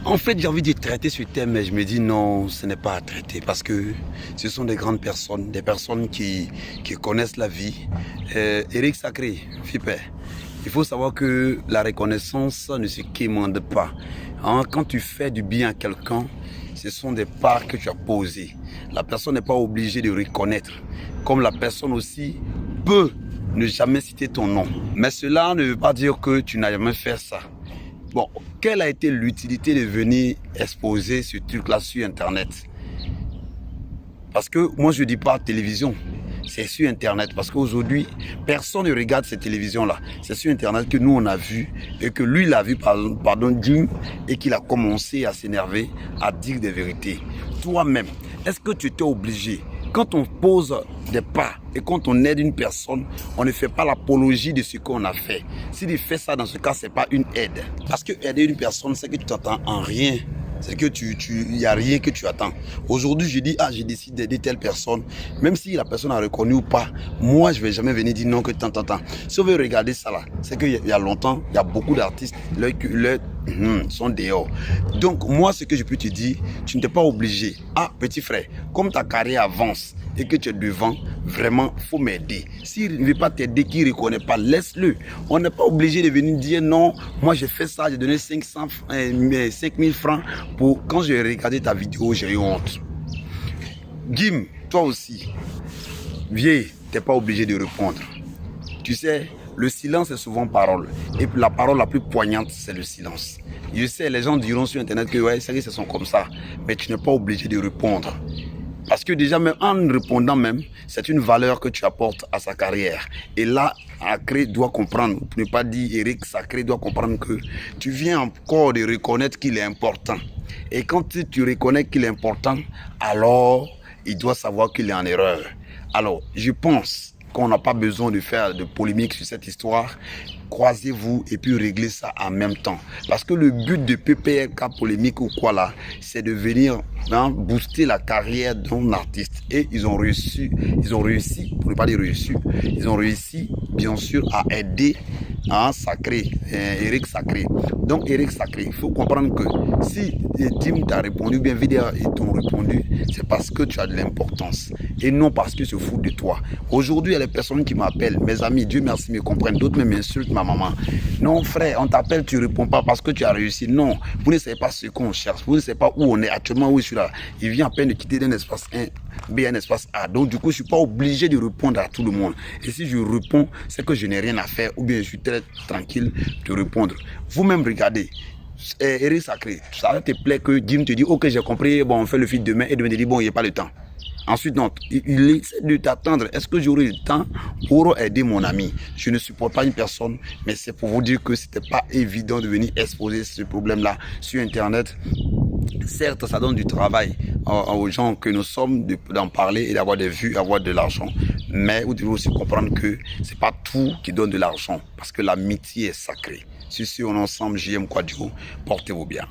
En fait, j'ai envie de traiter ce thème, mais je me dis non, ce n'est pas à traiter parce que ce sont des grandes personnes, des personnes qui connaissent la vie. Éric Sacré, Fipé, il faut savoir que la reconnaissance ne se quémande pas. Hein, quand tu fais du bien à quelqu'un, ce sont des parts que tu as posées. La personne n'est pas obligée de reconnaître, comme la personne aussi peut ne jamais citer ton nom. Mais cela ne veut pas dire que tu n'as jamais fait ça. Bon, quelle a été l'utilité de venir exposer ce truc-là sur Internet? Parce que moi, je ne dis pas télévision, c'est sur Internet. Parce qu'aujourd'hui, personne ne regarde cette télévision-là. C'est sur Internet que nous, on a vu et que lui, il a vu, pardon, Jim, et qu'il a commencé à s'énerver, à dire des vérités. Toi-même, est-ce que tu étais obligé? Quand on pose des pas et quand on aide une personne, on ne fait pas l'apologie de ce qu'on a fait. S'il fait ça, dans ce cas, ce n'est pas une aide. Parce que aider une personne, c'est que tu t'attends en rien. C'est que il n'y a rien que tu attends. Aujourd'hui, je dis, j'ai décidé d'aider telle personne. Même si la personne a reconnu ou pas, moi, je ne vais jamais venir dire non que tant. Si on veut regarder ça là, c'est qu'il y a longtemps, il y a beaucoup d'artistes, leurs sont dehors. Donc, moi, ce que je peux te dire, tu n'es pas obligé. Petit frère, comme ta carrière avance et que tu es devant, vraiment, il faut m'aider. S'il ne veut pas t'aider, qu'il ne reconnaît pas, laisse-le. On n'est pas obligé de venir dire non, moi j'ai fait ça, j'ai donné 5000 francs pour... Quand j'ai regardé ta vidéo, j'ai eu honte. Gim, toi aussi, viens, tu n'es pas obligé de répondre. Tu sais, le silence est souvent parole. Et la parole la plus poignante, c'est le silence. Je sais, les gens diront sur Internet que ouais, c'est que ce sont comme ça. Mais tu n'es pas obligé de répondre. Parce que déjà, même en répondant même, c'est une valeur que tu apportes à sa carrière. Et là, Sacré doit comprendre, pour ne pas dire Éric Sacré doit comprendre que tu viens encore de reconnaître qu'il est important. Et quand tu reconnais qu'il est important, alors il doit savoir qu'il est en erreur. Alors, je pense qu'on n'a pas besoin de faire de polémique sur cette histoire. Croisez-vous et puis réglez ça en même temps. Parce que le but de PPRK polémique ou quoi là, c'est de venir booster la carrière d'un artiste. Et ils ont réussi, pour ne pas dire réussi, ils ont réussi bien sûr à aider Sacré, Éric Sacré. Donc Éric Sacré, il faut comprendre que si Tim t'a répondu, bien vidéo ils t'ont répondu, c'est parce que tu as de l'importance et non parce qu'ils se foutent de toi. Aujourd'hui, il y a des personnes qui m'appellent, mes amis, Dieu merci, me comprennent, d'autres même m'insultent ma maman. Non frère, on t'appelle, tu ne réponds pas parce que tu as réussi. Non, vous ne savez pas ce qu'on cherche, vous ne savez pas où on est actuellement, où je suis là. Il vient à peine de quitter d'un espace 1 B, un espace A. Donc du coup, je ne suis pas obligé de répondre à tout le monde. Et si je réponds, c'est que je n'ai rien à faire ou bien je suis très tranquille de répondre. Vous-même regardez. Éric Sacré, ça te plaît que Jim te dit ok j'ai compris, bon on fait le feed demain et demain te dit bon il n'y a pas le temps. Ensuite, non, il essaie de t'attendre. Est-ce que j'aurai le temps pour aider mon ami? Je ne supporte pas une personne, mais c'est pour vous dire que ce n'était pas évident de venir exposer ce problème-là sur Internet. Certes, ça donne du travail aux gens que nous sommes d'en parler et d'avoir des vues, d'avoir de l'argent. Mais vous devez aussi comprendre que ce n'est pas tout qui donne de l'argent parce que l'amitié est sacrée. Si on est ensemble, JM Quadio, portez-vous bien.